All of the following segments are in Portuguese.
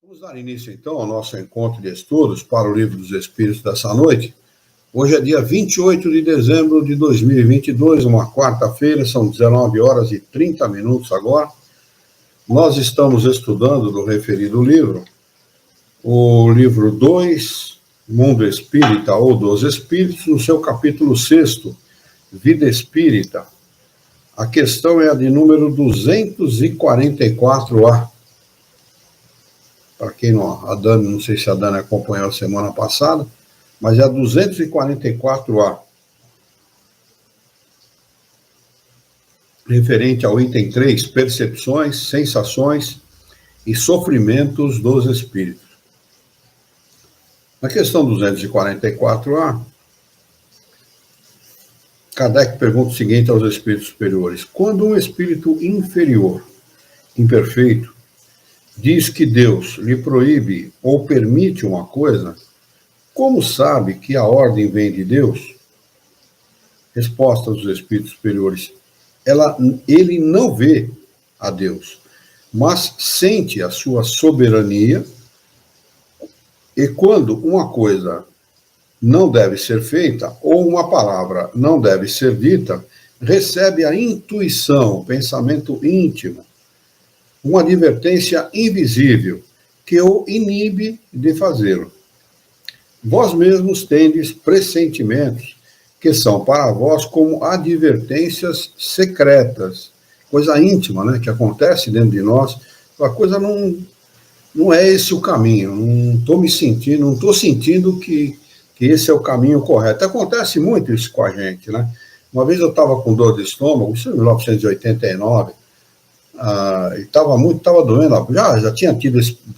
Vamos dar início, então, ao nosso encontro de estudos para o Livro dos Espíritos dessa noite. Hoje é dia 28 de dezembro de 2022, uma quarta-feira, são 19 horas e 30 minutos agora. Nós estamos estudando do referido livro, o livro 2, Mundo Espírita ou dos Espíritos, no seu capítulo 6º, Vida Espírita. A questão é a de número 244A. Para quem não, a Dani, não sei se a Dani acompanhou a semana passada, mas é a 244A. Referente ao item 3, percepções, sensações e sofrimentos dos espíritos. Na questão 244A, Kardec pergunta o seguinte aos espíritos superiores: quando um espírito inferior, imperfeito, diz que Deus lhe proíbe ou permite uma coisa, como sabe que a ordem vem de Deus? Resposta dos espíritos superiores: ele não vê a Deus, mas sente a sua soberania, e quando uma coisa não deve ser feita, ou uma palavra não deve ser dita, recebe a intuição, o pensamento íntimo, uma advertência invisível que o inibe de fazê-lo. Vós mesmos tendes pressentimentos que são para vós como advertências secretas, coisa íntima, né, que acontece dentro de nós. A coisa não é esse o caminho, não estou sentindo que esse é o caminho correto. Acontece muito isso com a gente, né? Uma vez eu estava com dor de estômago, isso em 1989, e estava doendo, já tinha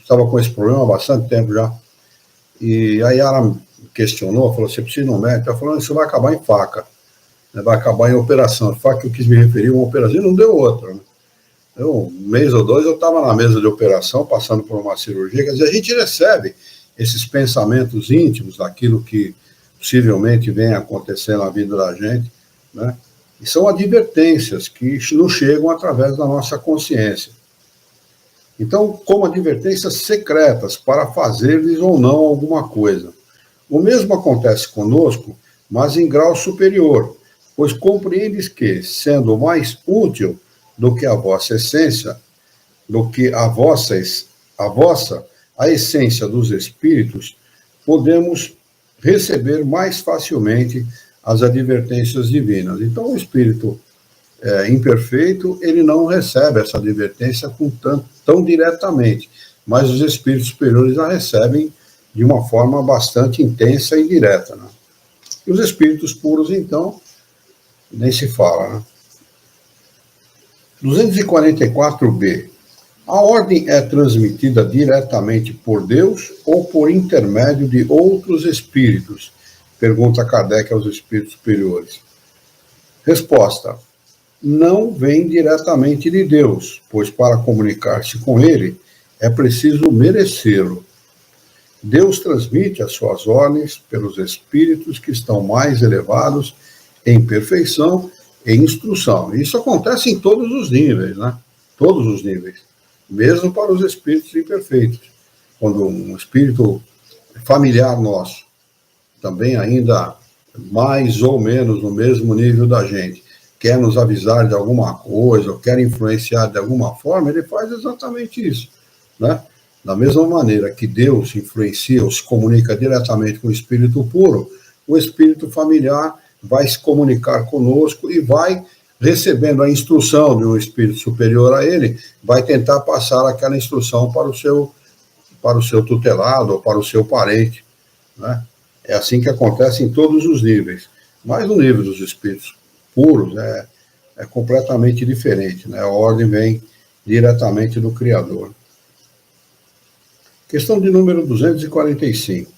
estava com esse problema há bastante tempo já. E aí ela me questionou, falou: você precisa ir no médico? Ela falou: isso vai acabar em faca, né? Vai acabar em operação. Faca que eu quis me referir a uma operação, e não deu outra, né? Um mês ou dois eu estava na mesa de operação, passando por uma cirurgia. Quer dizer, a gente recebe esses pensamentos íntimos daquilo que possivelmente vem acontecer na vida da gente, né? E são advertências que nos chegam através da nossa consciência. Então, como advertências secretas para fazer-lhes ou não alguma coisa. O mesmo acontece conosco, mas em grau superior, pois compreendes que, sendo mais útil do que a vossa essência, a essência dos espíritos, podemos receber mais facilmente as advertências divinas. Então, o espírito imperfeito, ele não recebe essa advertência tão diretamente, mas os espíritos superiores a recebem de uma forma bastante intensa e direta, né? E os espíritos puros, então, nem se fala, né? 244B. A ordem é transmitida diretamente por Deus ou por intermédio de outros espíritos? Pergunta Kardec aos espíritos superiores. Resposta: não vem diretamente de Deus, pois para comunicar-se com ele é preciso merecê-lo. Deus transmite as suas ordens pelos espíritos que estão mais elevados em perfeição e instrução. Isso acontece em todos os níveis, né? Todos os níveis. Mesmo para os espíritos imperfeitos. Quando um espírito familiar nosso, também ainda mais ou menos no mesmo nível da gente, quer nos avisar de alguma coisa, ou quer influenciar de alguma forma, ele faz exatamente isso, né? Da mesma maneira que Deus influencia ou se comunica diretamente com o espírito puro, o espírito familiar vai se comunicar conosco e vai, recebendo a instrução de um espírito superior a ele, vai tentar passar aquela instrução para o seu tutelado ou para o seu parente, né? É assim que acontece em todos os níveis. Mas no nível dos espíritos puros é completamente diferente, né? A ordem vem diretamente do Criador. Questão de número 245.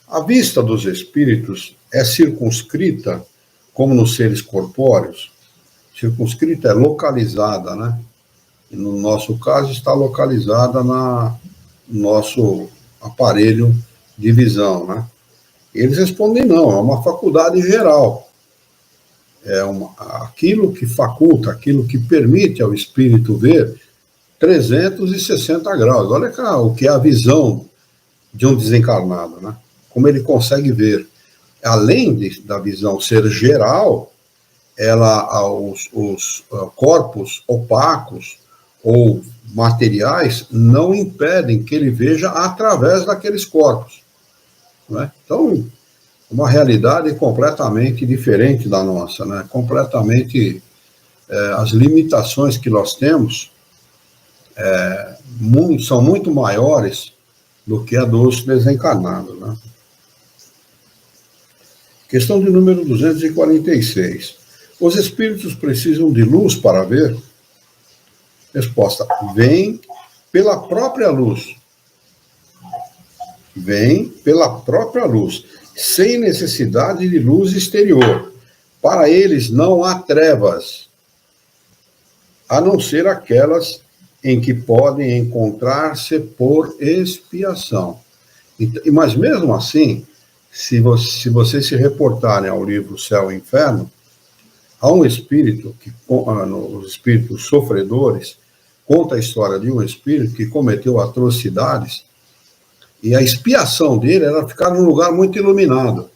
A vista dos espíritos é circunscrita, como nos seres corpóreos? Circunscrita é localizada, né? E no nosso caso, está localizada no nosso aparelho de visão, né? Eles respondem: não, é uma faculdade geral. Aquilo que faculta, aquilo que permite ao espírito ver, 360 graus. Olha cá, o que é a visão de um desencarnado, né? Como ele consegue ver. Além da visão ser geral, os corpos opacos ou materiais não impedem que ele veja através daqueles corpos, né? Então, uma realidade completamente diferente da nossa, né? Completamente, as limitações que nós temos são muito maiores do que a dos desencarnados, né? Questão de número 246. Os espíritos precisam de luz para ver? Resposta: vem pela própria luz. Vem pela própria luz, sem necessidade de luz exterior. Para eles não há trevas, a não ser aquelas em que podem encontrar-se por expiação. Mas mesmo assim, se vocês se reportarem ao livro Céu e Inferno, há um espírito, os espíritos sofredores, conta a história de um espírito que cometeu atrocidades, e a expiação dele era ficar num lugar muito iluminado.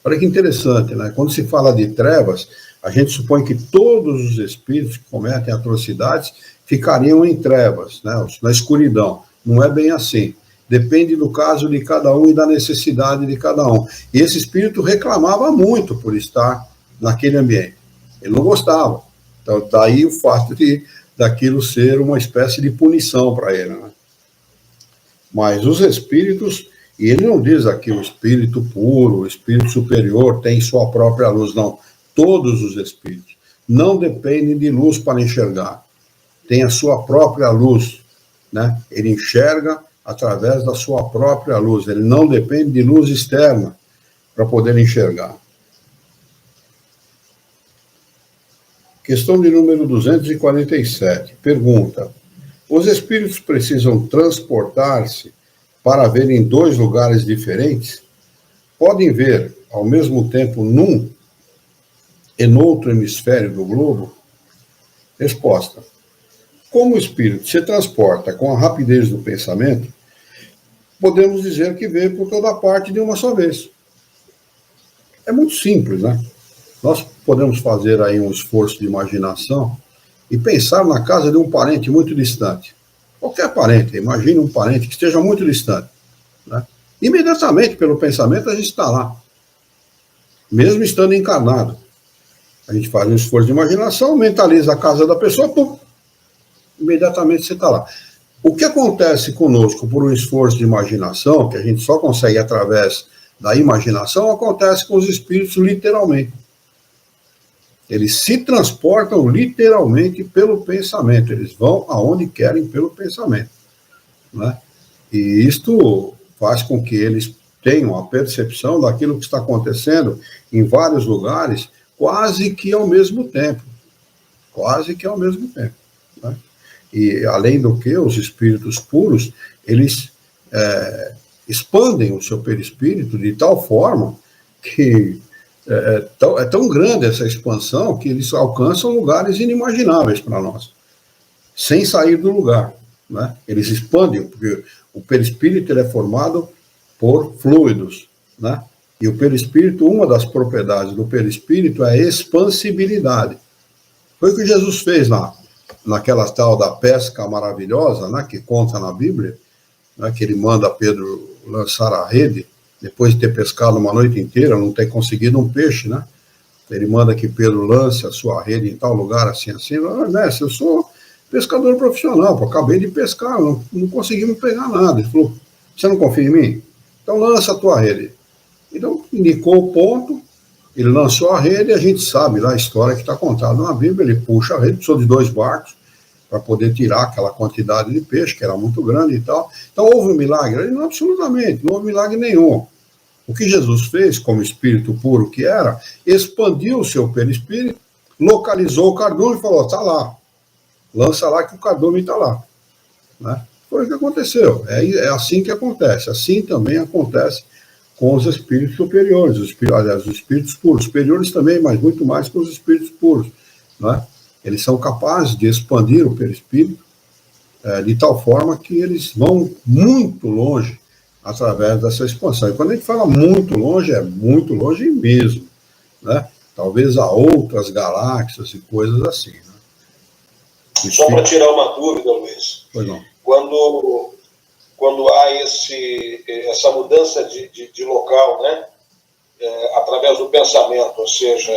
Olha que interessante, né? Quando se fala de trevas, a gente supõe que todos os espíritos que cometem atrocidades ficariam em trevas, né? Na escuridão. Não é bem assim. Depende do caso de cada um e da necessidade de cada um. E esse espírito reclamava muito por estar naquele ambiente. Ele não gostava. Então, daí o fato daquilo ser uma espécie de punição para ele, né? Mas os espíritos, e ele não diz aqui o espírito puro, o espírito superior tem sua própria luz, não. Todos os espíritos não dependem de luz para enxergar. Tem a sua própria luz, né? Ele enxerga através da sua própria luz. Ele não depende de luz externa para poder enxergar. Questão de número 247. Pergunta: os espíritos precisam transportar-se para ver em dois lugares diferentes? Podem ver ao mesmo tempo num e no outro hemisfério do globo? Resposta: como o espírito se transporta com a rapidez do pensamento, podemos dizer que vê por toda parte de uma só vez. É muito simples, né? Nós podemos fazer aí um esforço de imaginação e pensar na casa de um parente muito distante. Qualquer parente, imagine um parente que esteja muito distante, né? Imediatamente, pelo pensamento, a gente está lá. Mesmo estando encarnado. A gente faz um esforço de imaginação, mentaliza a casa da pessoa, pum, imediatamente você está lá. O que acontece conosco por um esforço de imaginação, que a gente só consegue através da imaginação, acontece com os espíritos literalmente. Eles se transportam literalmente pelo pensamento. Eles vão aonde querem pelo pensamento, né? E isto faz com que eles tenham a percepção daquilo que está acontecendo em vários lugares, quase que ao mesmo tempo. Quase que ao mesmo tempo, né? E, além do que, os espíritos puros, eles expandem o seu perispírito de tal forma que é tão grande essa expansão que eles alcançam lugares inimagináveis para nós, sem sair do lugar, né? Eles expandem, porque o perispírito ele é formado por fluidos, né? E o perispírito, uma das propriedades do perispírito é a expansibilidade. Foi o que Jesus fez naquela tal da pesca maravilhosa, né, que conta na Bíblia, né, que ele manda Pedro lançar a rede, depois de ter pescado uma noite inteira, não ter conseguido um peixe, né? Ele manda que Pedro lance a sua rede em tal lugar, assim. Mestre, eu sou pescador profissional, acabei de pescar, não conseguimos pegar nada. Ele falou: você não confia em mim? Então lança a tua rede. Então, indicou o ponto, ele lançou a rede, e a gente sabe lá a história que está contada na Bíblia. Ele puxa a rede, precisou de 2 barcos para poder tirar aquela quantidade de peixe, que era muito grande e tal. Então, houve um milagre? Não, absolutamente, não houve milagre nenhum. O que Jesus fez, como espírito puro que era, expandiu o seu perispírito, localizou o cardume e falou: está lá, lança lá que o cardume está lá, né? Foi o que aconteceu. É assim que acontece. Assim também acontece com os espíritos superiores, aliás, os espíritos puros, superiores também, mas muito mais com os espíritos puros, né? Eles são capazes de expandir o perispírito de tal forma que eles vão muito longe através dessa expansão. E quando a gente fala muito longe, é muito longe mesmo, né? Talvez a outras galáxias e coisas assim. Né? Só para tirar uma dúvida, Luiz. Pois não. Quando há essa mudança de local, né? Através do pensamento, ou seja,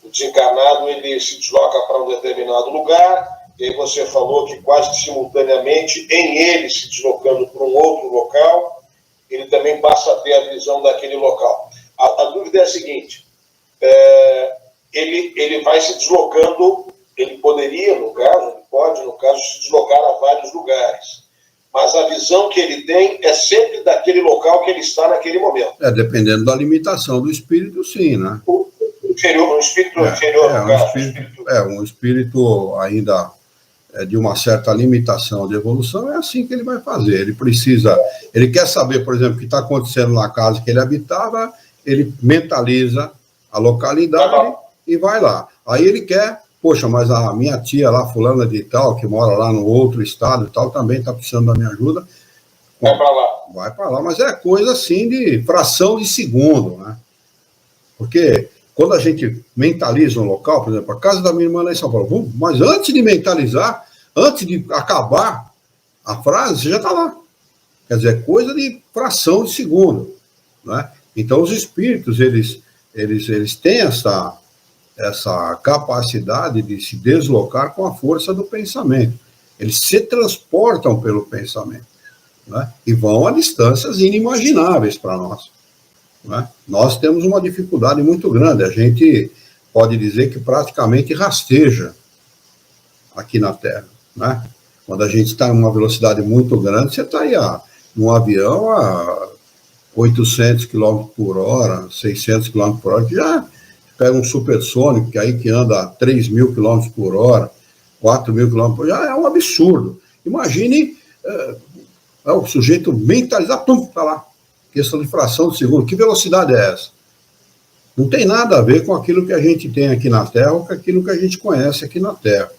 o desencarnado ele se desloca para um determinado lugar, e aí você falou que quase simultaneamente, em ele se deslocando para um outro local, ele também passa a ter a visão daquele local. A dúvida é a seguinte, ele vai se deslocando, ele poderia, no caso, se deslocar a vários lugares, mas a visão que ele tem é sempre daquele local que ele está naquele momento. Dependendo da limitação do espírito, sim, né? Um espírito inferior, no caso. Um espírito ainda de uma certa limitação de evolução, é assim que ele vai fazer. Ele quer saber, por exemplo, o que está acontecendo na casa que ele habitava, ele mentaliza a localidade e vai lá. Aí ele quer, poxa, mas a minha tia lá, fulana de tal, que mora lá no outro estado e tal, também está precisando da minha ajuda. Vai para lá. Vai para lá, mas é coisa assim de fração de segundo, né? Porque quando a gente mentaliza um local, por exemplo, a casa da minha irmã lá em São Paulo, mas antes de mentalizar, antes de acabar a frase, você já está lá. Quer dizer, é coisa de fração de segundo, né? Então, os espíritos, eles têm essa capacidade de se deslocar com a força do pensamento. Eles se transportam pelo pensamento, né? E vão a distâncias inimagináveis para nós, né? Nós temos uma dificuldade muito grande. A gente pode dizer que praticamente rasteja aqui na Terra, né? Quando a gente está em uma velocidade muito grande, você está aí num avião a 800 km por hora, 600 km por hora, que já pega um supersônico, que anda a 3.000 km por hora, 4.000 km por hora, já é um absurdo. Imagine o sujeito mentalizar, pum, está lá. Questão de fração de segundo. Que velocidade é essa? Não tem nada a ver com aquilo que a gente tem aqui na Terra ou com aquilo que a gente conhece aqui na Terra,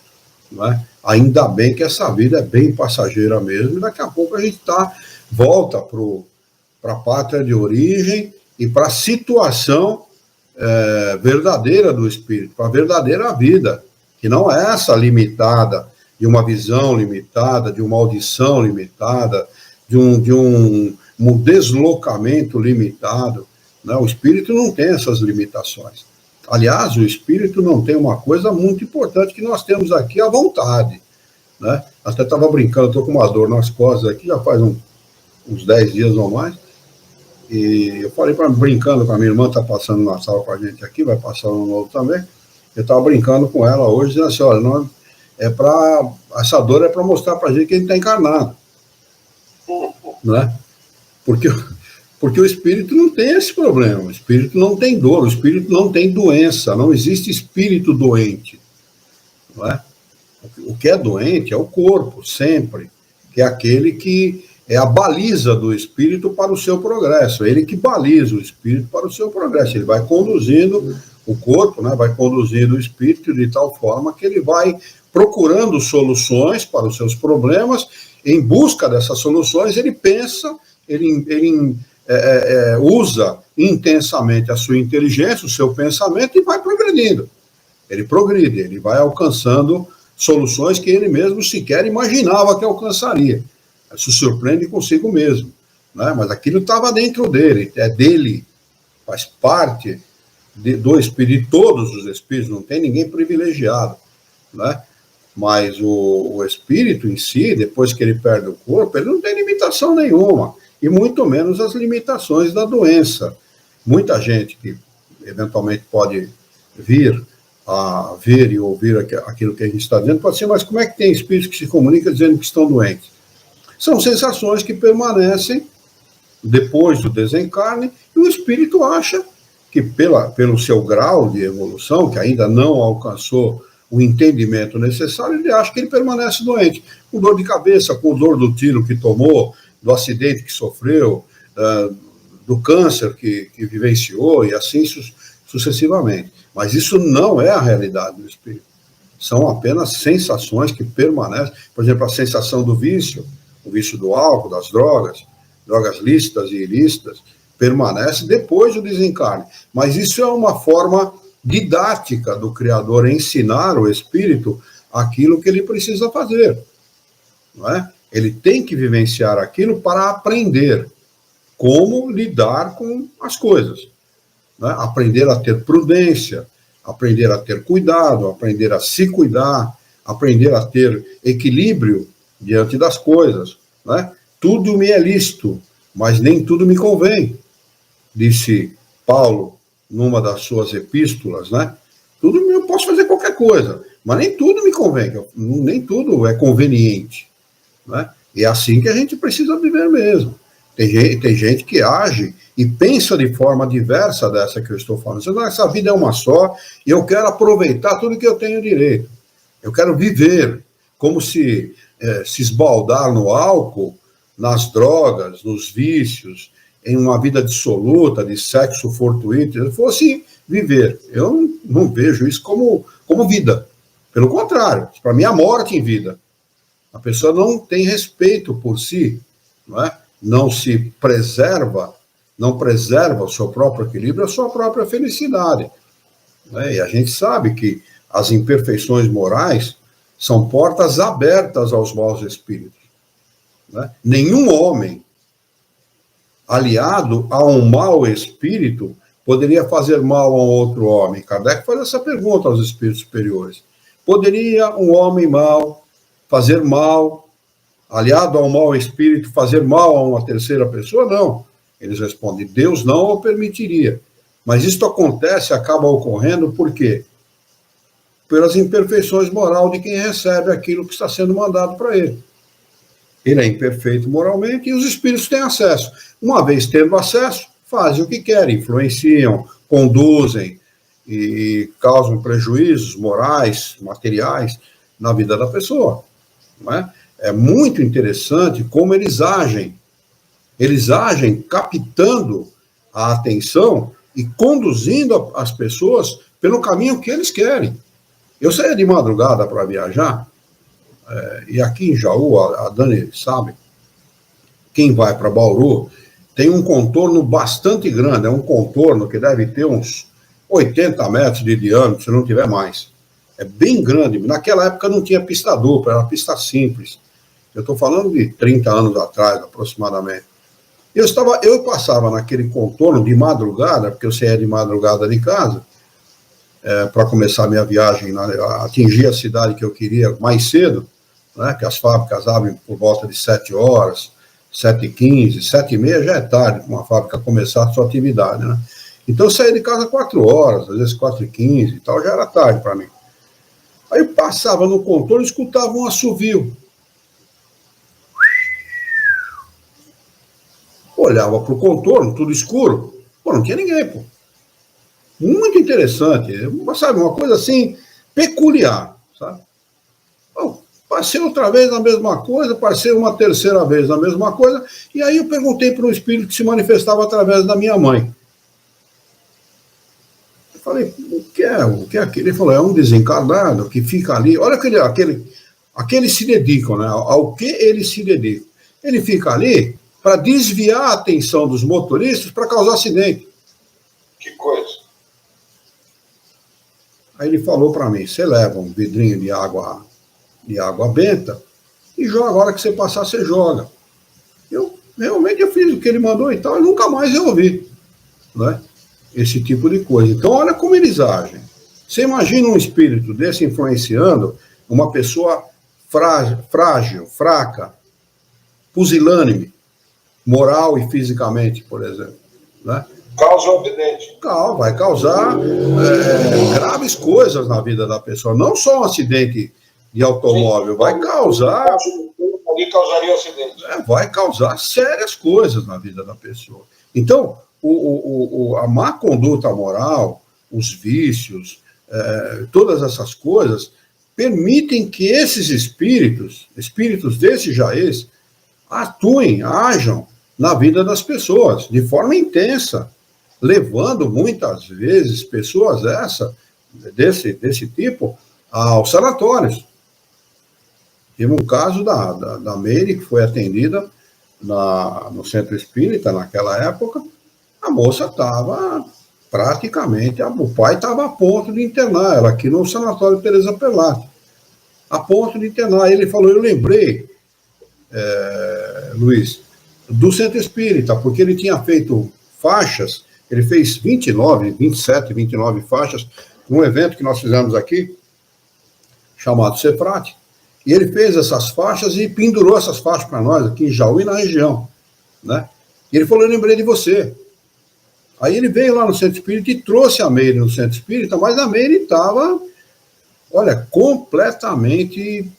né? Ainda bem que essa vida é bem passageira mesmo, e daqui a pouco a gente volta para a pátria de origem e para a situação verdadeira do espírito, para a verdadeira vida, que não é essa limitada, de uma visão limitada, de uma audição limitada, de um deslocamento limitado, né? O espírito não tem essas limitações. Aliás, o espírito não tem uma coisa muito importante que nós temos aqui, a vontade, né? Até estava brincando, estou com uma dor nas costas aqui, já faz uns 10 dias ou mais, e eu falei brincando com a minha irmã, está passando na sala com a gente aqui, vai passar um novo também, eu estava brincando com ela hoje, dizendo assim, olha, essa dor é para mostrar para a gente que a gente está encarnado, né? Porque o espírito não tem esse problema, o espírito não tem dor, o espírito não tem doença, não existe espírito doente, não é? O que é doente é o corpo, sempre, que é aquele que é a baliza do espírito para o seu progresso, é ele que baliza o espírito para o seu progresso, ele vai conduzindo o corpo, né, vai conduzindo o espírito de tal forma que ele vai procurando soluções para os seus problemas, em busca dessas soluções, ele pensa, ele usa intensamente a sua inteligência, o seu pensamento, e vai progredindo. Ele progride, ele vai alcançando soluções que ele mesmo sequer imaginava que alcançaria. Se surpreende consigo mesmo, né? Mas aquilo estava dentro dele, é dele, faz parte do espírito, de todos os espíritos, não tem ninguém privilegiado, né? Mas o espírito em si, depois que ele perde o corpo, ele não tem limitação nenhuma, e muito menos as limitações da doença. Muita gente que eventualmente pode vir a ver e ouvir aquilo que a gente está dizendo, pode ser, mas como é que tem espíritos que se comunicam dizendo que estão doentes? São sensações que permanecem depois do desencarne, e o espírito acha que pelo seu grau de evolução, que ainda não alcançou o entendimento necessário, ele acha que ele permanece doente, com dor de cabeça, com dor do tiro que tomou, do acidente que sofreu, do câncer que vivenciou, e assim sucessivamente. Mas isso não é a realidade do espírito. são apenas sensações que permanecem. Por exemplo, a sensação do vício, o vício do álcool, das drogas lícitas e ilícitas, permanece depois do desencarne. Mas isso é uma forma didática do Criador ensinar o espírito aquilo que ele precisa fazer. Não é? Ele tem que vivenciar aquilo para aprender como lidar com as coisas. Não é? Aprender a ter prudência, aprender a ter cuidado, aprender a se cuidar, aprender a ter equilíbrio diante das coisas. Não é? Tudo me é lícito, mas nem tudo me convém, disse Paulo numa das suas epístolas, né? Tudo eu posso fazer qualquer coisa, mas nem tudo me convém, nem tudo é conveniente, né? E é assim que a gente precisa viver mesmo. Tem gente que age e pensa de forma diversa dessa que eu estou falando. Essa vida é uma só e eu quero aproveitar tudo que eu tenho direito. Eu quero viver como se esbaldar no álcool, nas drogas, nos vícios, em uma vida dissoluta, de sexo fortuito, fosse viver. Eu não vejo isso como vida. Pelo contrário, para mim é a morte em vida. A pessoa não tem respeito por si, não é? Não se preserva, não preserva o seu próprio equilíbrio, a sua própria felicidade. Né? E a gente sabe que as imperfeições morais são portas abertas aos maus espíritos. Né? Nenhum homem aliado a um mau espírito poderia fazer mal a um outro homem. Kardec faz essa pergunta aos espíritos superiores. Poderia um homem mau fazer mal, aliado a um mau espírito, fazer mal a uma terceira pessoa? Não. Eles respondem, Deus não o permitiria. Mas isto acontece, acaba ocorrendo, por quê? Pelas imperfeições morais de quem recebe aquilo que está sendo mandado para ele. Ele é imperfeito moralmente e os espíritos têm acesso. Uma vez tendo acesso, fazem o que querem, influenciam, conduzem e causam prejuízos morais, materiais na vida da pessoa. Não é? É muito interessante como eles agem. Eles agem captando a atenção e conduzindo as pessoas pelo caminho que eles querem. Eu saía de madrugada para viajar, e aqui em Jaú, a Dani sabe, quem vai para Bauru tem um contorno bastante grande, é um contorno que deve ter uns 80 metros de diâmetro, se não tiver mais. É bem grande. Naquela época não tinha pista dupla, era pista simples. Eu estou falando de 30 anos atrás, aproximadamente. Eu passava naquele contorno de madrugada, porque eu saía de madrugada de casa, para começar a minha viagem, atingir a cidade que eu queria mais cedo, né, que as fábricas abrem por volta de 7 horas, 7h15, 7h30 já é tarde para uma fábrica começar a sua atividade, né? Então eu saía de casa 4 horas, às vezes 4h15 e tal, já era tarde para mim. Aí eu passava no contorno e escutava um assovio. Olhava para o contorno, tudo escuro, não tinha ninguém, pô. Muito interessante, sabe, uma coisa assim, peculiar, sabe? Passei outra vez na mesma coisa, passei uma terceira vez na mesma coisa, e aí eu perguntei para um espírito que se manifestava através da minha mãe. Eu falei, o que é aquilo? Ele falou, é um desencarnado que fica ali, olha aquele se dedicam, né? Ao que ele se dedica. Ele fica ali para desviar a atenção dos motoristas para causar acidente. Que coisa. Aí ele falou para mim, você leva um vidrinho de água benta e joga, a hora que você passar, você joga. Eu fiz o que ele mandou e tal, e nunca mais eu ouvi, né? Esse tipo de coisa. Então, olha como eles agem. Você imagina um espírito desse influenciando uma pessoa frágil, fraca, pusilânime, moral e fisicamente, por exemplo, né? Causa um acidente. Vai causar graves coisas na vida da pessoa. Não só um acidente de automóvel, sim, vai causar... Ali causaria um acidente. Vai causar sérias coisas na vida da pessoa. Então, a má conduta moral, os vícios, todas essas coisas, permitem que esses espíritos desse jaez, ajam na vida das pessoas, de forma intensa, levando muitas vezes pessoas desse tipo aos sanatórios. Teve um caso da Meire, que foi atendida no centro espírita, naquela época. A moça estava praticamente, o pai estava a ponto de internar ela aqui no sanatório Teresa Pelati, a ponto de internar. Ele falou, eu lembrei, Luiz, do centro espírita, porque ele tinha feito faixas, ele fez 27, 29 faixas, num evento que nós fizemos aqui, chamado Cefrate, e ele fez essas faixas e pendurou essas faixas para nós, aqui em Jaú e na região, né? E ele falou, eu lembrei de você. Aí ele veio lá no centro espírita e trouxe a Meire no centro espírita, mas a Meire estava, olha, completamente,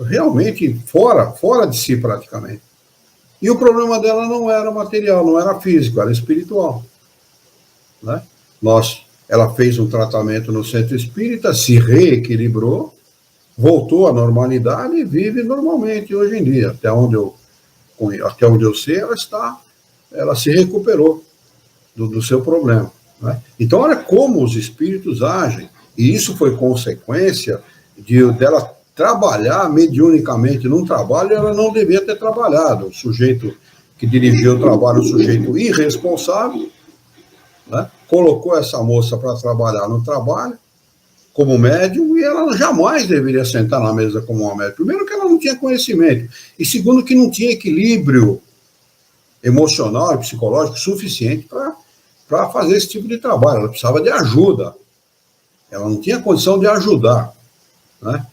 realmente fora de si praticamente. E o problema dela não era material, não era físico, era espiritual, né? Ela fez um tratamento no centro espírita, se reequilibrou, voltou à normalidade e vive normalmente hoje em dia. Até onde eu sei, ela se recuperou do seu problema, né? Então, olha como os espíritos agem. E isso foi consequência dela trabalhar mediunicamente num trabalho, ela não devia ter trabalhado. O sujeito que dirigiu o trabalho, um sujeito irresponsável, né? Colocou essa moça para trabalhar no trabalho, como médium, e ela jamais deveria sentar na mesa como uma médium. Primeiro que ela não tinha conhecimento, e segundo que não tinha equilíbrio emocional e psicológico suficiente para fazer esse tipo de trabalho. Ela precisava de ajuda. Ela não tinha condição de ajudar, né?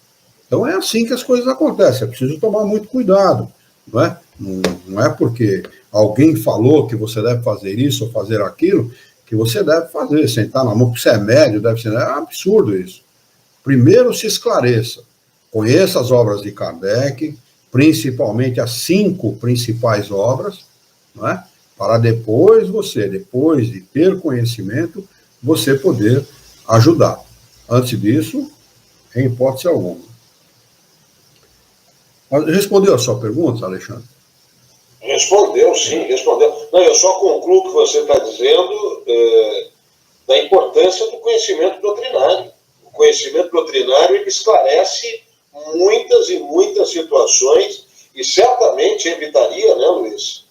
Então é assim que as coisas acontecem. É preciso tomar muito cuidado, não é? Não é porque alguém falou que você deve fazer isso ou fazer aquilo que você deve fazer, sentar na mão, porque você é médio, deve ser... É absurdo isso. Primeiro se esclareça. Conheça as obras de Kardec, principalmente as 5 principais obras, não é? Para depois de ter conhecimento, você poder ajudar. Antes disso, em hipótese alguma. Respondeu a sua pergunta, Alexandre? Respondeu, sim, respondeu. Não, eu só concluo o que você está dizendo da importância do conhecimento doutrinário. O conhecimento doutrinário ele esclarece muitas e muitas situações e certamente evitaria, né, Luiz,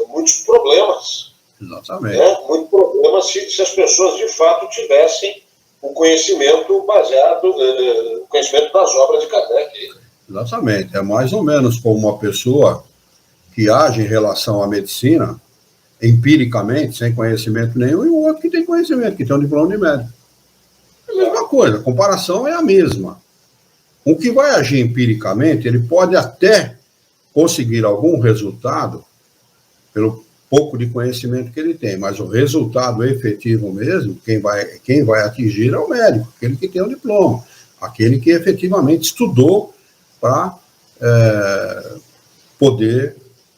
muitos problemas. Exatamente. Né? Muitos problemas se as pessoas de fato tivessem o conhecimento baseado, o conhecimento das obras de Kardec. Exatamente. É mais ou menos como uma pessoa que age em relação à medicina, empiricamente, sem conhecimento nenhum, e o outro que tem conhecimento, que tem um diploma de médico. É a mesma coisa, a comparação é a mesma. O que vai agir empiricamente, ele pode até conseguir algum resultado pelo pouco de conhecimento que ele tem, mas o resultado efetivo mesmo, quem vai atingir é o médico, aquele que tem o diploma, aquele que efetivamente estudou para poder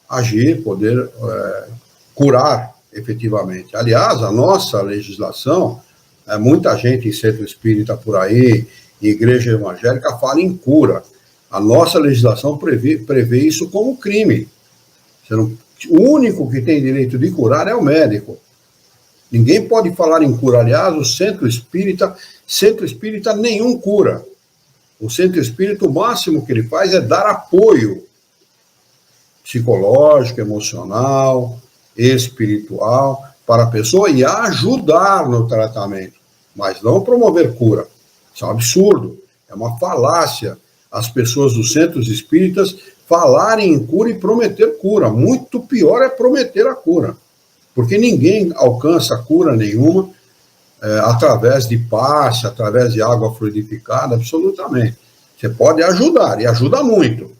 agir, poder curar efetivamente. Aliás, a nossa legislação, muita gente em centro espírita por aí, em igreja evangélica, fala em cura. A nossa legislação prevê isso como crime. O único que tem direito de curar é o médico. Ninguém pode falar em cura. Aliás, o centro espírita nenhum cura. O centro espírita, o máximo que ele faz é dar apoio psicológico, emocional, espiritual para a pessoa e ajudar no tratamento, mas não promover cura. Isso é um absurdo, é uma falácia. As pessoas dos centros espíritas falarem em cura e prometer cura. Muito pior é prometer a cura, porque ninguém alcança cura nenhuma através de passe, através de água fluidificada, absolutamente. Você pode ajudar, e ajuda muito.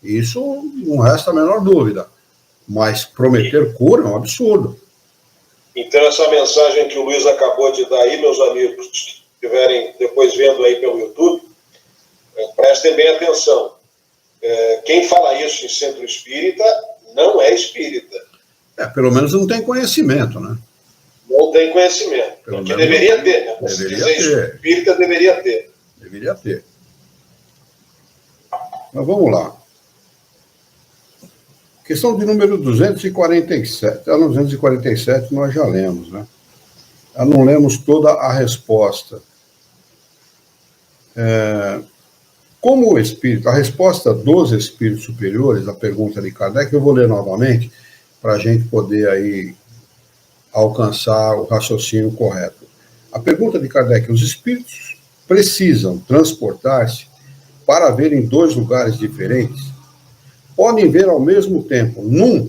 Isso não resta a menor dúvida. Mas prometer cura é um absurdo. Então, essa mensagem que o Luiz acabou de dar aí, meus amigos que estiverem depois vendo aí pelo YouTube, prestem bem atenção. Quem fala isso em centro espírita não é espírita. Pelo menos não tem conhecimento, né? Não tem conhecimento. Porque deveria ter, né? Deveria ter. Espírita deveria ter. Deveria ter. Mas vamos lá. Questão de número 247. A 247 nós já lemos, né? não lemos toda a resposta. Como o espírito, a resposta dos espíritos superiores, a pergunta de Kardec, eu vou ler novamente, para a gente poder aí alcançar o raciocínio correto. A pergunta de Kardec: os espíritos precisam transportar-se para ver em dois lugares diferentes? Podem ver ao mesmo tempo num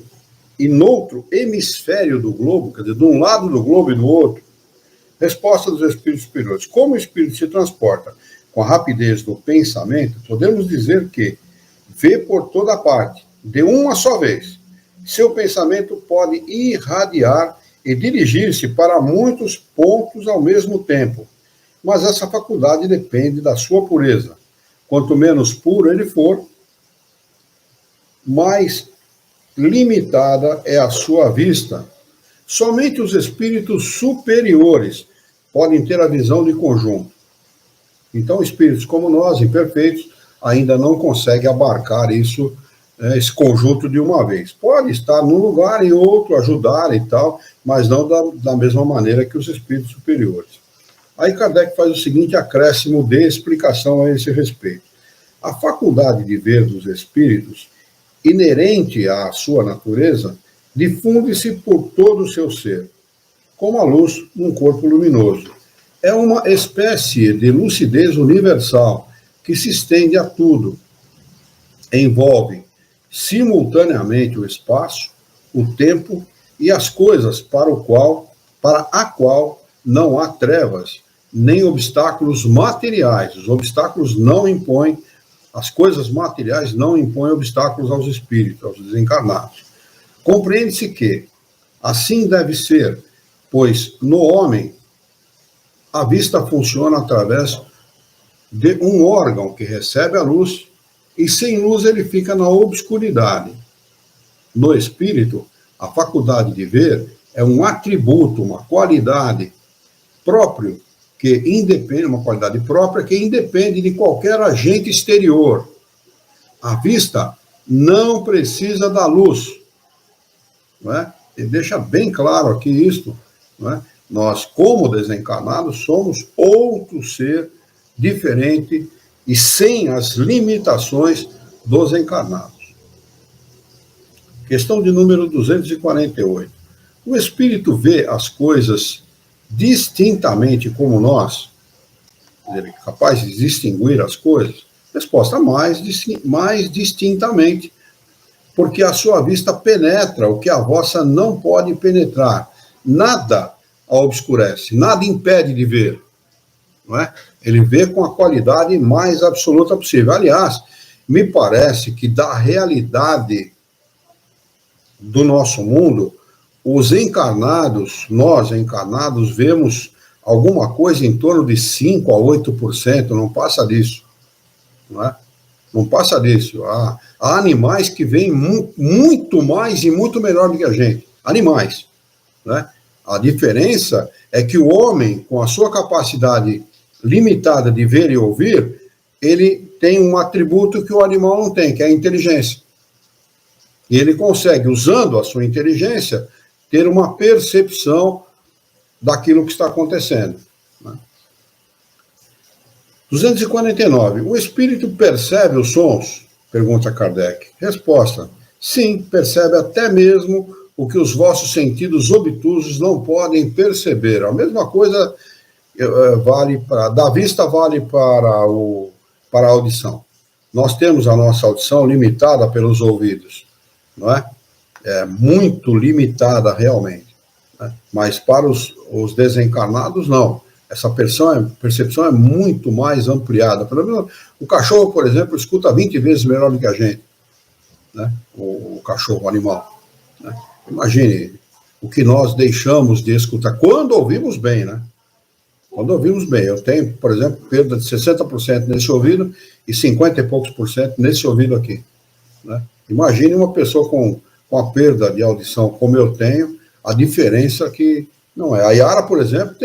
e noutro hemisfério do globo, quer dizer, de um lado do globo e do outro? Resposta dos espíritos superiores: como o espírito se transporta com a rapidez do pensamento, podemos dizer que vê por toda parte, de uma só vez. Seu pensamento pode irradiar e dirigir-se para muitos pontos ao mesmo tempo, mas essa faculdade depende da sua pureza. Quanto menos puro ele for, mais limitada é a sua vista. Somente os espíritos superiores podem ter a visão de conjunto. Então, espíritos como nós, imperfeitos, ainda não conseguem abarcar isso, esse conjunto de uma vez. Pode estar num lugar e outro, ajudar e tal, mas não da mesma maneira que os espíritos superiores. Aí Kardec faz o seguinte acréscimo de explicação a esse respeito. A faculdade de ver dos espíritos, inerente à sua natureza, difunde-se por todo o seu ser, como a luz num corpo luminoso. É uma espécie de lucidez universal que se estende a tudo. Envolve simultaneamente o espaço, o tempo e as coisas para a qual não há trevas, nem obstáculos materiais. Os obstáculos não impõem, as coisas materiais não impõem obstáculos aos espíritos, aos desencarnados. Compreende-se que assim deve ser, pois no homem a vista funciona através de um órgão que recebe a luz e sem luz ele fica na obscuridade. No espírito, a faculdade de ver é um atributo, uma qualidade própria que independe de qualquer agente exterior. A vista não precisa da luz. Não é? Ele deixa bem claro aqui isto, não é? Nós, como desencarnados, somos outro ser diferente e sem as limitações dos encarnados. Questão de número 248. O espírito vê as coisas distintamente como nós? Ele é capaz de distinguir as coisas? Resposta: mais distintamente, porque a sua vista penetra o que a vossa não pode penetrar. Nada a obscurece, nada impede de ver. Não é? Ele vê com a qualidade mais absoluta possível. Aliás, me parece que da realidade do nosso mundo, os encarnados, nós encarnados, vemos alguma coisa em torno de 5% a 8%, não passa disso. Não é? Não passa disso. Há animais que veem muito mais e muito melhor do que a gente. Animais. Né? A diferença é que o homem, com a sua capacidade limitada de ver e ouvir, ele tem um atributo que o animal não tem, que é a inteligência. E ele consegue, usando a sua inteligência, ter uma percepção daquilo que está acontecendo. Né? 249. O espírito percebe os sons? Pergunta Kardec. Resposta: sim, percebe até mesmo o que os vossos sentidos obtusos não podem perceber. A mesma coisa vale da vista vale para a audição. Nós temos a nossa audição limitada pelos ouvidos, não é? É muito limitada realmente. Né? Mas para os desencarnados, não. Essa percepção é muito mais ampliada. Pelo menos o cachorro, por exemplo, escuta 20 vezes melhor do que a gente. Né? O cachorro, o animal. Né? Imagine o que nós deixamos de escutar quando ouvimos bem, né? Quando ouvimos bem. Eu tenho, por exemplo, perda de 60% nesse ouvido e 50 e poucos por cento nesse ouvido aqui. Né? Imagine uma pessoa com a perda de audição como eu tenho, a diferença que não é. A Yara, por exemplo,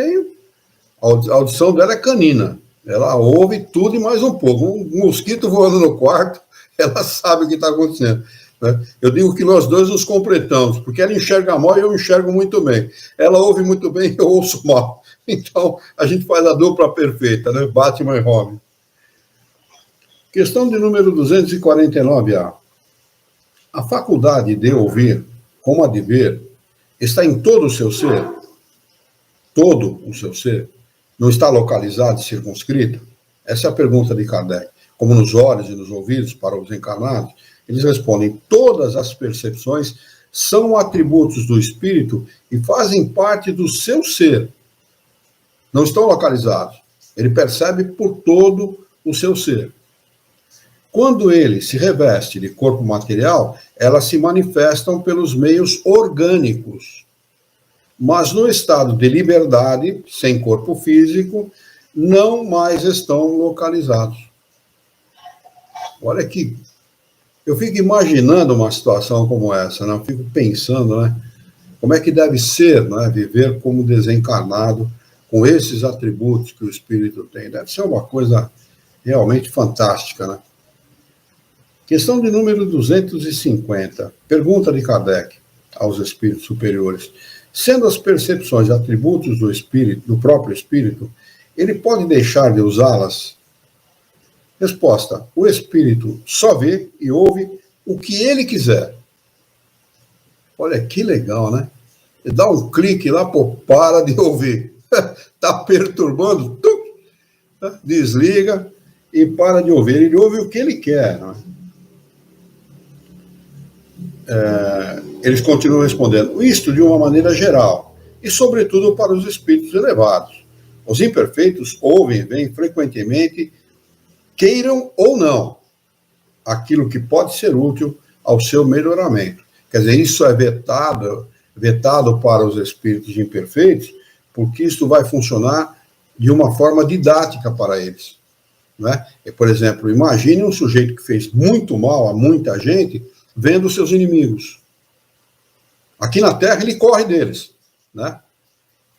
a audição dela é canina. Ela ouve tudo e mais um pouco. Um mosquito voando no quarto, ela sabe o que está acontecendo. né? Eu digo que nós dois nos completamos, porque ela enxerga mal e eu enxergo muito bem. Ela ouve muito bem e eu ouço mal. Então, a gente faz a dupla perfeita, né? Batman e Robin. Questão de número 249A. A faculdade de ouvir, como a de ver, está em todo o seu ser? Todo o seu ser? Não está localizado e circunscrito? Essa é a pergunta de Kardec. Como nos olhos e nos ouvidos para os encarnados, eles respondem: todas as percepções são atributos do espírito e fazem parte do seu ser. Não estão localizados. Ele percebe por todo o seu ser. Quando ele se reveste de corpo material, elas se manifestam pelos meios orgânicos. Mas no estado de liberdade, sem corpo físico, não mais estão localizados. Olha que... Eu fico imaginando uma situação como essa, né? Eu fico pensando, né? Como é que deve ser, né? Viver como desencarnado, com esses atributos que o espírito tem. Deve ser uma coisa realmente fantástica, né? Questão de número 250. Pergunta de Kardec aos espíritos superiores. Sendo as percepções atributos do espírito, do próprio espírito, ele pode deixar de usá-las? Resposta: o espírito só vê e ouve o que ele quiser. Olha que legal, né? Ele dá um clique lá, pô, para de ouvir. Está perturbando, desliga e para de ouvir. Ele ouve o que ele quer, não é? Eles continuam respondendo: isto de uma maneira geral, e sobretudo para os espíritos elevados. Os imperfeitos ouvem e veem frequentemente, queiram ou não, aquilo que pode ser útil ao seu melhoramento. Quer dizer, isso é vetado para os espíritos imperfeitos, porque isso vai funcionar de uma forma didática para eles. Né? E, por exemplo, imagine um sujeito que fez muito mal a muita gente, vendo os seus inimigos. Aqui na Terra, ele corre deles. Né?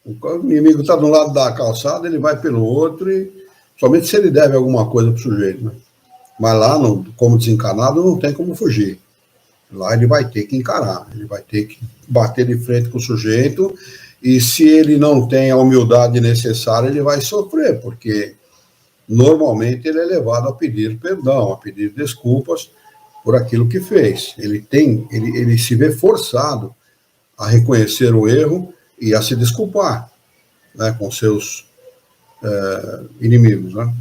O inimigo está de um lado da calçada, ele vai pelo outro, e somente se ele deve alguma coisa para o sujeito. Né? Mas lá, como desencarnado, não tem como fugir. Lá ele vai ter que encarar, ele vai ter que bater de frente com o sujeito, e se ele não tem a humildade necessária, ele vai sofrer, porque normalmente ele é levado a pedir perdão, a pedir desculpas por aquilo que fez. Ele se vê forçado a reconhecer o erro e a se desculpar, né, com seus inimigos. Né?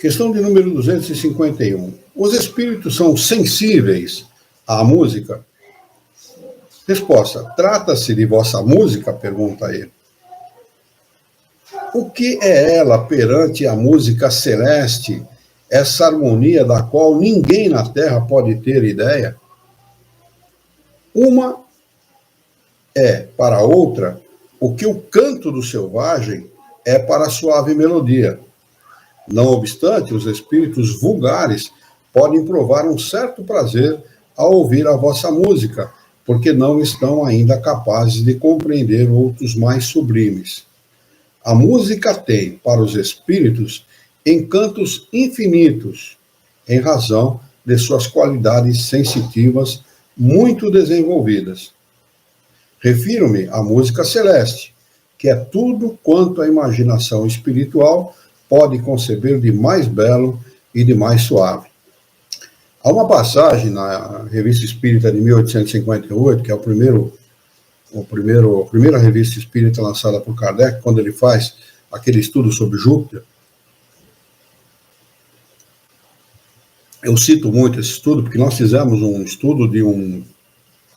Questão de número 251. Os espíritos são sensíveis à música? Resposta: trata-se de vossa música? Pergunta ele. O que é ela perante a música celeste, essa harmonia da qual ninguém na Terra pode ter ideia? Uma é, para a outra, o que o canto do selvagem é para a suave melodia. Não obstante, os espíritos vulgares podem provar um certo prazer ao ouvir a vossa música, porque não estão ainda capazes de compreender outros mais sublimes. A música tem, para os espíritos, encantos infinitos, em razão de suas qualidades sensitivas muito desenvolvidas. Refiro-me à música celeste, que é tudo quanto a imaginação espiritual pode conceber de mais belo e de mais suave. Há uma passagem na Revista Espírita de 1858, que é a primeira revista espírita lançada por Kardec, quando ele faz aquele estudo sobre Júpiter. Eu cito muito esse estudo, porque nós fizemos um estudo de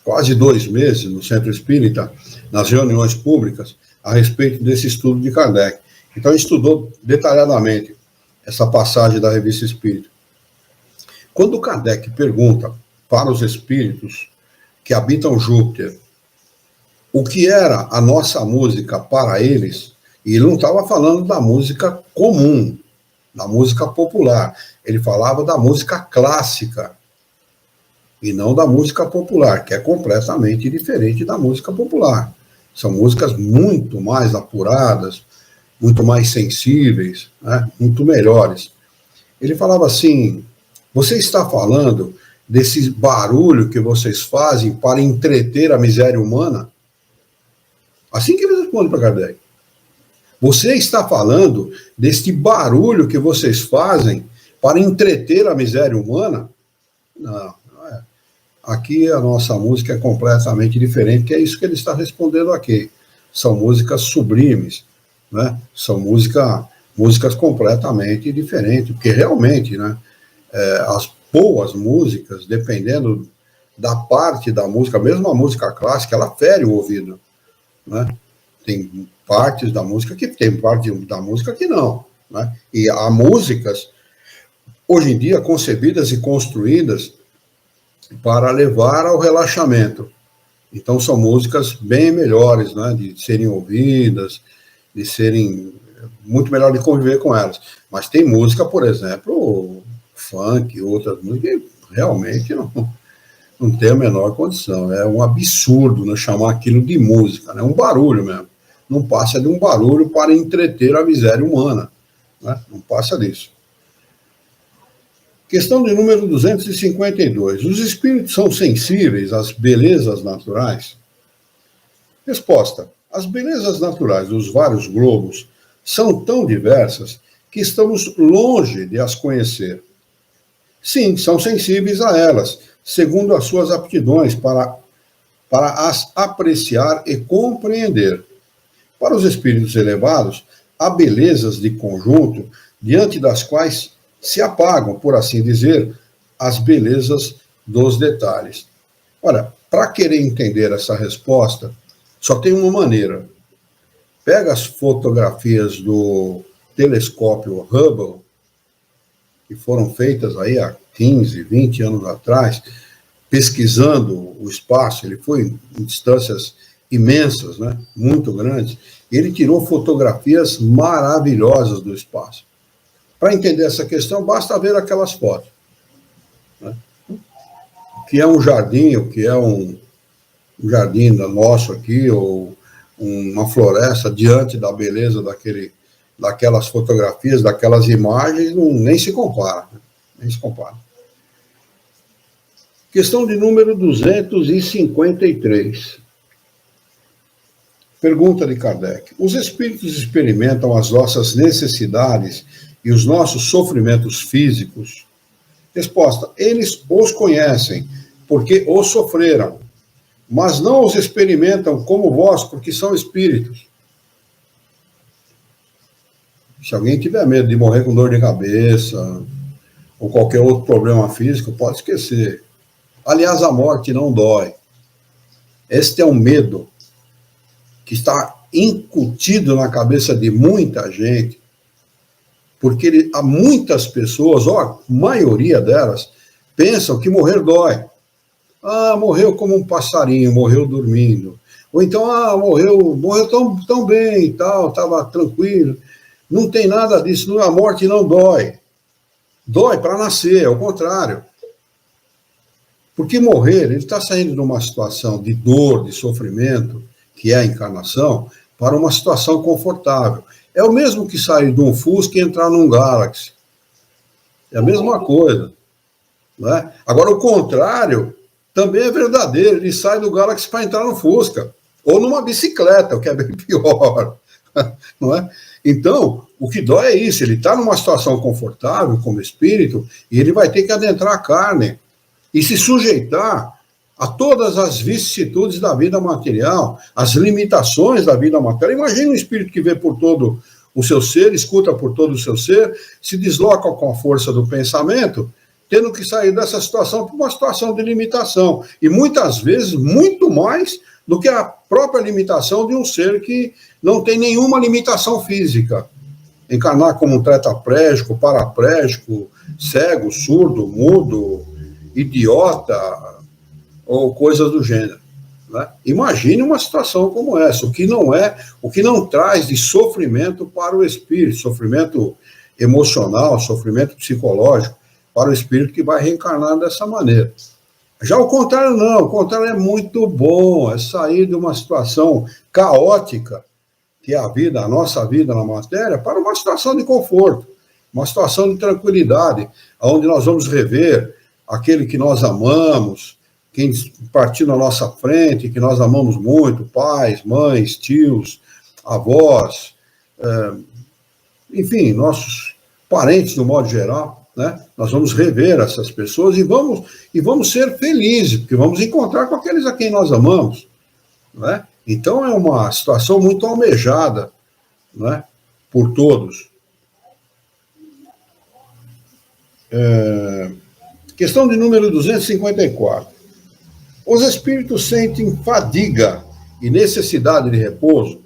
quase 2 meses no Centro Espírita, nas reuniões públicas, a respeito desse estudo de Kardec. Então, ele estudou detalhadamente essa passagem da Revista Espírita. Quando Kardec pergunta para os espíritos que habitam Júpiter o que era a nossa música para eles, e ele não estava falando da música comum, da música popular, ele falava da música clássica, e não da música popular, que é completamente diferente da música popular. São músicas muito mais apuradas, muito mais sensíveis, né? Muito melhores. Ele falava assim: você está falando desse barulho que vocês fazem para entreter a miséria humana? Assim que ele responde para Kardec. Você está falando deste barulho que vocês fazem para entreter a miséria humana? Não, não é. Aqui a nossa música é completamente diferente, que é isso que ele está respondendo aqui. São músicas sublimes, né? São músicas completamente diferentes, porque realmente, né, as boas músicas, dependendo da parte da música, mesmo a música clássica, ela fere o ouvido, né? Tem partes da música que tem, parte da música que não, né? E há músicas, hoje em dia, concebidas e construídas para levar ao relaxamento. Então, são músicas bem melhores, né, de serem ouvidas, de serem muito melhor de conviver com elas. Mas tem música, por exemplo, funk, outras músicas, que realmente não tem a menor condição. É um absurdo, né, chamar aquilo de música, né? Um barulho mesmo. Não passa de um barulho para entreter a miséria humana, né? Não passa disso. Questão de número 252. Os espíritos são sensíveis às belezas naturais? Resposta. As belezas naturais dos vários globos são tão diversas que estamos longe de as conhecer. Sim, são sensíveis a elas, segundo as suas aptidões para as apreciar e compreender. Para os espíritos elevados, há belezas de conjunto diante das quais se apagam, por assim dizer, as belezas dos detalhes. Ora, para querer entender essa resposta, só tem uma maneira. Pega as fotografias do telescópio Hubble, que foram feitas aí há 15, 20 anos atrás, pesquisando o espaço. Ele foi em distâncias imensas, né, muito grandes. Ele tirou fotografias maravilhosas do espaço. Para entender essa questão, basta ver aquelas fotos, né? O que é um jardim, o que é um jardim nosso aqui, ou uma floresta, diante da beleza daquelas fotografias, daquelas imagens, nem se compara, né? Nem se compara. Questão de número 253. Pergunta de Kardec. Os espíritos experimentam as nossas necessidades e os nossos sofrimentos físicos? Resposta. Eles os conhecem, porque os sofreram, mas não os experimentam como vós, porque são espíritos. Se alguém tiver medo de morrer com dor de cabeça, ou qualquer outro problema físico, pode esquecer. Aliás, a morte não dói. Este é um medo que está incutido na cabeça de muita gente, porque há muitas pessoas, ou a maioria delas, pensam que morrer dói. Ah, morreu como um passarinho, morreu dormindo. Ou então, morreu tão bem e tal, estava tranquilo. Não tem nada disso, a morte não dói. Dói para nascer, ao contrário. Porque morrer, ele está saindo de uma situação de dor, de sofrimento, que é a encarnação, para uma situação confortável. É o mesmo que sair de um Fusca e entrar num Galaxy. É a mesma coisa. Né? Agora, o contrário também é verdadeiro. Ele sai do Galaxy para entrar no Fusca. Ou numa bicicleta, o que é bem pior. Não é? Então, o que dói é isso. Ele está numa situação confortável como espírito e ele vai ter que adentrar a carne e se sujeitar a todas as vicissitudes da vida material, as limitações da vida material. Imagina um espírito que vê por todo o seu ser, escuta por todo o seu ser, se desloca com a força do pensamento, tendo que sair dessa situação para uma situação de limitação. E muitas vezes, muito mais do que a própria limitação de um ser que não tem nenhuma limitação física. Encarnar como um tetraplégico, paraplégico, cego, surdo, mudo, idiota, ou coisas do gênero. Né? Imagine uma situação como essa, o que não traz de sofrimento para o espírito, sofrimento emocional, sofrimento psicológico, para o espírito que vai reencarnar dessa maneira. Já o contrário não, o contrário é muito bom, é sair de uma situação caótica, que é a nossa vida na matéria, para uma situação de conforto, uma situação de tranquilidade, onde nós vamos rever aquele que nós amamos, quem partiu na nossa frente, que nós amamos muito, pais, mães, tios, avós, enfim, nossos parentes, no modo geral, né? Nós vamos rever essas pessoas e vamos ser felizes, porque vamos encontrar com aqueles a quem nós amamos, né? Então, é uma situação muito almejada, né, por todos. Questão de número 254. Os espíritos sentem fadiga e necessidade de repouso?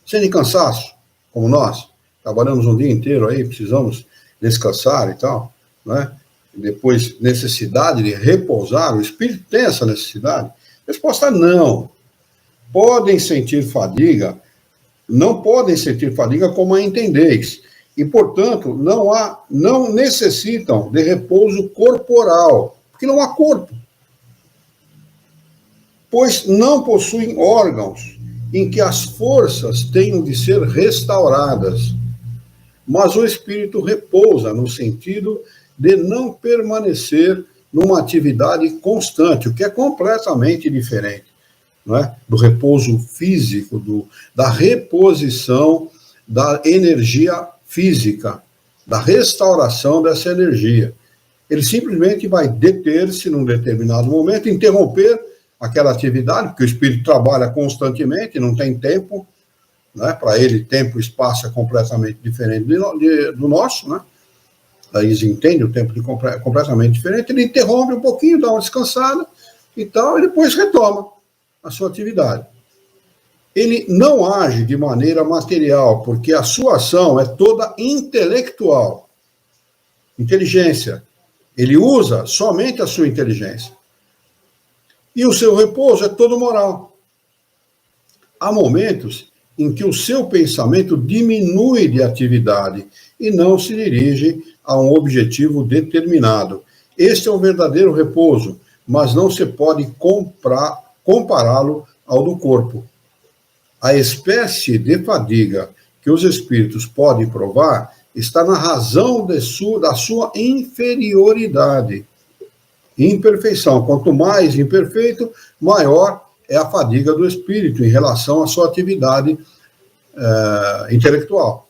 Sentem cansaço, como nós? Trabalhamos um dia inteiro aí, precisamos descansar e tal, né? Depois, necessidade de repousar. O espírito tem essa necessidade? Resposta: não. Podem sentir fadiga, não podem sentir fadiga como a entendeis. E, portanto, não necessitam de repouso corporal, porque não há corpo. Pois não possuem órgãos em que as forças tenham de ser restauradas. Mas o espírito repousa no sentido de não permanecer numa atividade constante, o que é completamente diferente, não é? Do repouso físico, da reposição da energia física, da restauração dessa energia. Ele simplesmente vai deter-se num determinado momento, interromper aquela atividade, porque o espírito trabalha constantemente, não tem tempo, né? Para ele, tempo e espaço é completamente diferente do nosso, né? Daí eles entendem o tempo completamente diferente. Ele interrompe um pouquinho, dá uma descansada e tal, e depois retoma a sua atividade. Ele não age de maneira material, porque a sua ação é toda intelectual. Inteligência. Ele usa somente a sua inteligência. E o seu repouso é todo moral. Há momentos em que o seu pensamento diminui de atividade e não se dirige a um objetivo determinado. Este é o verdadeiro repouso, mas não se pode compará-lo ao do corpo. A espécie de fadiga que os espíritos podem provar está na razão da sua inferioridade. Imperfeição. Quanto mais imperfeito, maior é a fadiga do espírito em relação à sua atividade intelectual.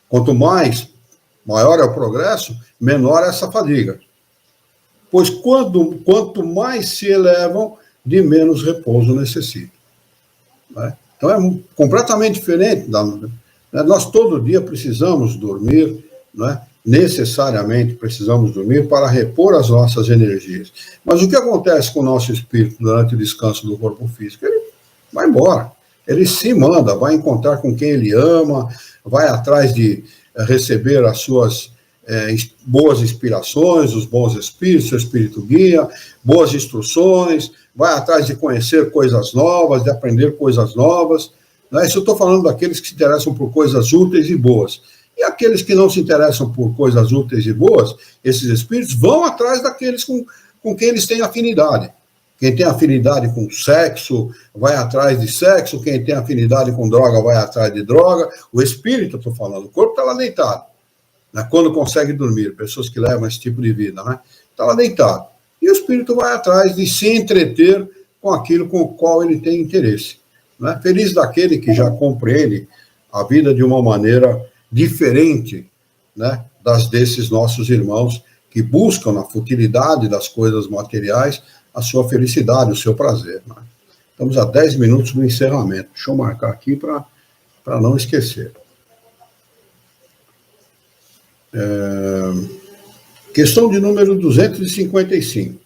Quanto maior é o progresso, menor é essa fadiga. Pois quanto mais se elevam, de menos repouso necessitam. Né? Então é completamente diferente. Nós todo dia precisamos dormir, né? Necessariamente precisamos dormir para repor as nossas energias. Mas o que acontece com o nosso espírito durante o descanso do corpo físico? Ele vai embora, ele se manda, vai encontrar com quem ele ama, vai atrás de receber as suas boas inspirações, os bons espíritos, seu espírito guia, boas instruções, vai atrás de conhecer coisas novas, de aprender coisas novas. Né? Isso eu estou falando daqueles que se interessam por coisas úteis e boas. E aqueles que não se interessam por coisas úteis e boas, esses espíritos vão atrás daqueles com quem eles têm afinidade. Quem tem afinidade com sexo, vai atrás de sexo. Quem tem afinidade com droga, vai atrás de droga. O espírito, estou falando, o corpo está lá deitado. Né? Quando consegue dormir, pessoas que levam esse tipo de vida, né? Está lá deitado. E o espírito vai atrás de se entreter com aquilo com o qual ele tem interesse. Né? Feliz daquele que já compreende a vida de uma maneira diferente, né, desses nossos irmãos que buscam na futilidade das coisas materiais a sua felicidade, o seu prazer. Né? Estamos a 10 minutos do encerramento. Deixa eu marcar aqui para não esquecer. Questão de número 255.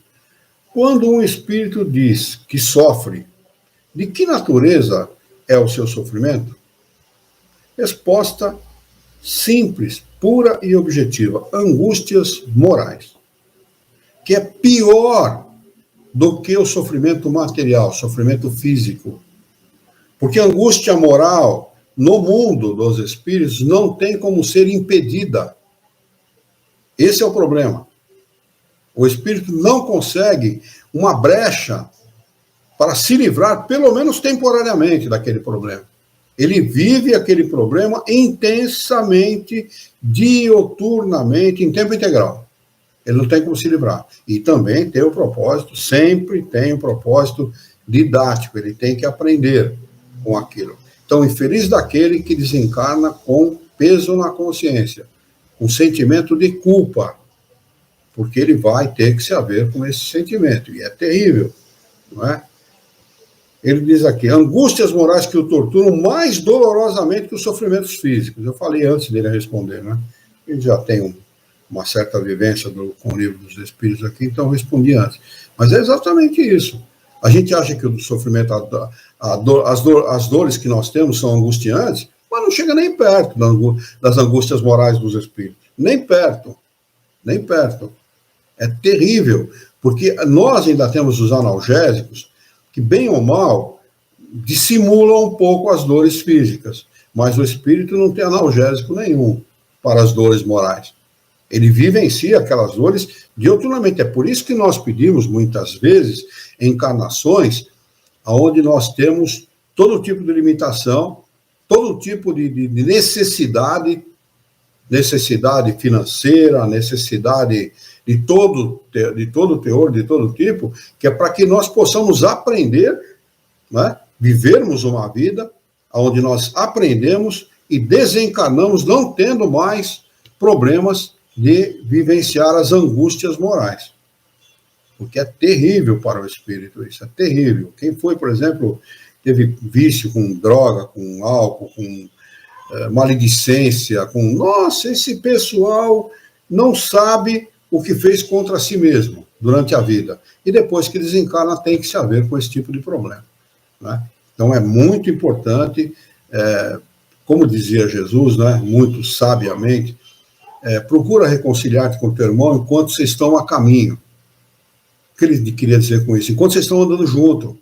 Quando um espírito diz que sofre, de que natureza é o seu sofrimento? Resposta simples, pura e objetiva: angústias morais, que é pior do que o sofrimento material, sofrimento físico. Porque a angústia moral, no mundo dos espíritos, não tem como ser impedida. Esse é o problema. O espírito não consegue uma brecha para se livrar, pelo menos temporariamente, daquele problema. Ele vive aquele problema intensamente, dioturnamente, em tempo integral. Ele não tem como se livrar. E também tem o propósito, sempre tem o propósito didático, ele tem que aprender com aquilo. Então, infeliz daquele que desencarna com peso na consciência, com sentimento de culpa, porque ele vai ter que se haver com esse sentimento, e é terrível, não é? Ele diz aqui, angústias morais que o torturam mais dolorosamente que os sofrimentos físicos. Eu falei antes dele responder, né? Ele já tem uma certa vivência com o livro dos Espíritos aqui, então eu respondi antes. Mas é exatamente isso. A gente acha que o sofrimento, as dores que nós temos são angustiantes, mas não chega nem perto das angústias morais dos espíritos. Nem perto. Nem perto. É terrível, porque nós ainda temos os analgésicos que, bem ou mal, dissimulam um pouco as dores físicas, mas o espírito não tem analgésico nenhum para as dores morais. Ele vivencia aquelas dores diuturnamente. É por isso que nós pedimos, muitas vezes, encarnações onde nós temos todo tipo de limitação, todo tipo de necessidade financeira, necessidade de todo teor, de todo tipo, que é para que nós possamos aprender, né, vivermos uma vida onde nós aprendemos e desencarnamos, não tendo mais problemas de vivenciar as angústias morais. Porque é terrível para o espírito isso, é terrível. Quem foi, por exemplo, teve vício com droga, com álcool, com maledicência, com... Nossa, esse pessoal não sabe o que fez contra si mesmo durante a vida. E depois que desencarna tem que se haver com esse tipo de problema, né? Então é muito importante, como dizia Jesus, né, muito sabiamente, procura reconciliar-te com o teu irmão enquanto vocês estão a caminho. O que ele queria dizer com isso? Enquanto vocês estão andando junto,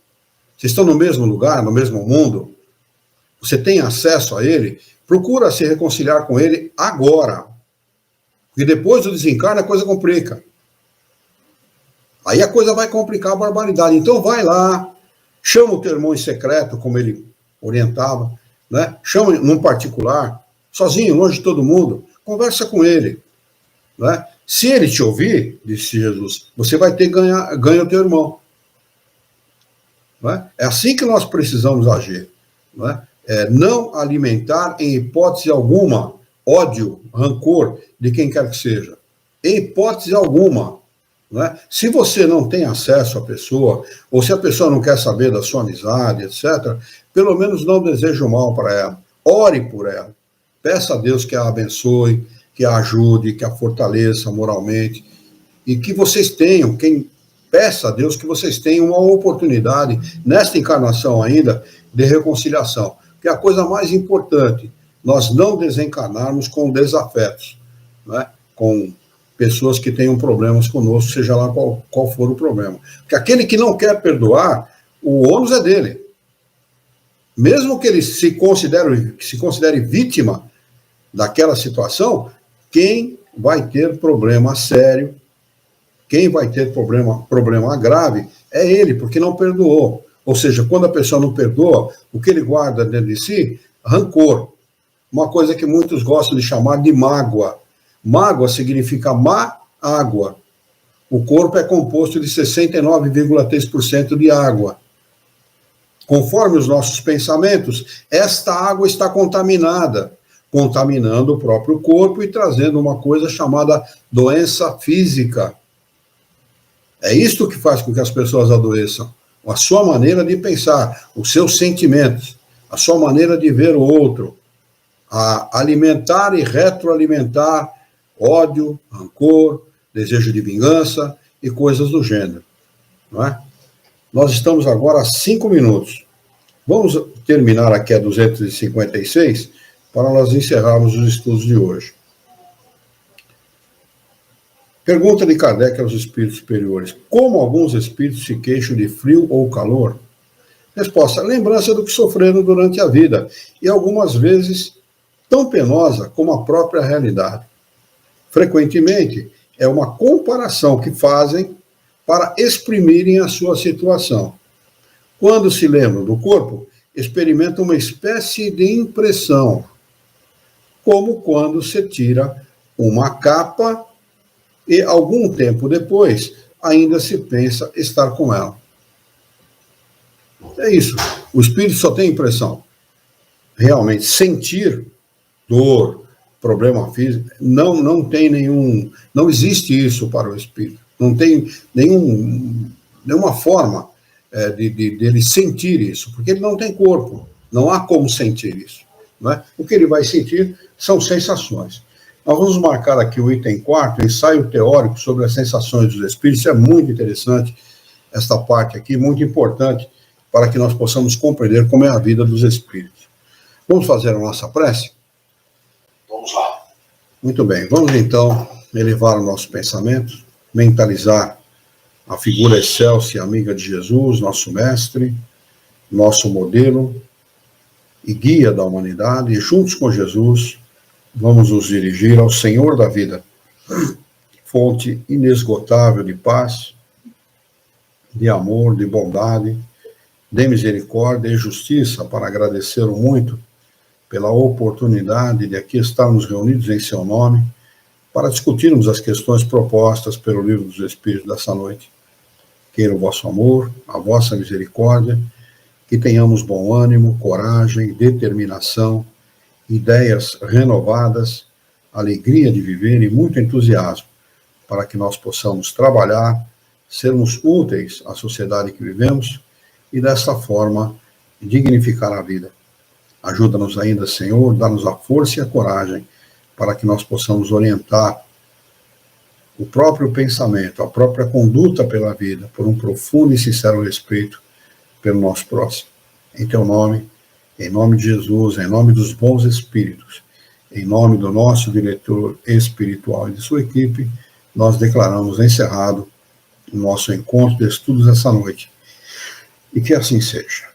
vocês estão no mesmo lugar, no mesmo mundo, você tem acesso a ele, procura se reconciliar com ele agora. Porque depois do desencarne a coisa complica. Aí a coisa vai complicar a barbaridade. Então vai lá, chama o teu irmão em secreto, como ele orientava, né? Chama num particular, sozinho, longe de todo mundo, conversa com ele, né? Se ele te ouvir, disse Jesus, você vai ter ganho o teu irmão. Né? É assim que nós precisamos agir. Né? Não alimentar, em hipótese alguma, ódio, rancor de quem quer que seja. Em hipótese alguma. Né? Se você não tem acesso à pessoa, ou se a pessoa não quer saber da sua amizade, etc., pelo menos não deseje o mal para ela. Ore por ela. Peça a Deus que a abençoe, que a ajude, que a fortaleça moralmente, e que vocês tenham, peça a Deus que vocês tenham uma oportunidade, nesta encarnação ainda, de reconciliação. Que é a coisa mais importante, nós não desencarnarmos com desafetos, né? Com pessoas que tenham problemas conosco, seja lá qual for o problema. Porque aquele que não quer perdoar, o ônus é dele. Mesmo que ele se considere vítima daquela situação, quem vai ter problema sério, quem vai ter problema grave, é ele, porque não perdoou. Ou seja, quando a pessoa não perdoa, o que ele guarda dentro de si? Rancor. Uma coisa que muitos gostam de chamar de mágoa. Mágoa significa má água. O corpo é composto de 69,3% de água. Conforme os nossos pensamentos, esta água está contaminada, contaminando o próprio corpo e trazendo uma coisa chamada doença física. É isto que faz com que as pessoas adoeçam. A sua maneira de pensar, os seus sentimentos, a sua maneira de ver o outro, a alimentar e retroalimentar ódio, rancor, desejo de vingança e coisas do gênero. Não é? Nós estamos agora a 5 minutos. Vamos terminar aqui a 256 para nós encerrarmos os estudos de hoje. Pergunta de Kardec aos espíritos superiores: como alguns espíritos se queixam de frio ou calor? Resposta: lembrança do que sofreram durante a vida, e algumas vezes tão penosa como a própria realidade. Frequentemente, é uma comparação que fazem para exprimirem a sua situação. Quando se lembram do corpo, experimentam uma espécie de impressão, como quando se tira uma capa e algum tempo depois ainda se pensa estar com ela. É isso. O espírito só tem impressão. Realmente, sentir dor, problema físico, não tem nenhum, não existe isso para o espírito. Não tem nenhuma forma dele sentir isso, porque ele não tem corpo. Não há como sentir isso. Não é? O que ele vai sentir são sensações. Nós vamos marcar aqui o item 4, ensaio teórico sobre as sensações dos espíritos. É muito interessante esta parte aqui, muito importante para que nós possamos compreender como é a vida dos espíritos. Vamos fazer a nossa prece? Vamos lá. Muito bem, vamos então elevar o nosso pensamento, mentalizar a figura excelsa e amiga de Jesus, nosso mestre, nosso modelo e guia da humanidade, e juntos com Jesus vamos nos dirigir ao Senhor da vida, fonte inesgotável de paz, de amor, de bondade, de misericórdia e justiça, para agradecê-lo muito pela oportunidade de aqui estarmos reunidos em seu nome, para discutirmos as questões propostas pelo Livro dos Espíritos dessa noite. Queira o vosso amor, a vossa misericórdia, que tenhamos bom ânimo, coragem, determinação, ideias renovadas, alegria de viver e muito entusiasmo, para que nós possamos trabalhar, sermos úteis à sociedade que vivemos e, dessa forma, dignificar a vida. Ajuda-nos ainda, Senhor, dá-nos a força e a coragem para que nós possamos orientar o próprio pensamento, a própria conduta pela vida, por um profundo e sincero respeito pelo nosso próximo. Em teu nome, em nome de Jesus, em nome dos bons espíritos, em nome do nosso diretor espiritual e de sua equipe, nós declaramos encerrado o nosso encontro de estudos essa noite. E que assim seja.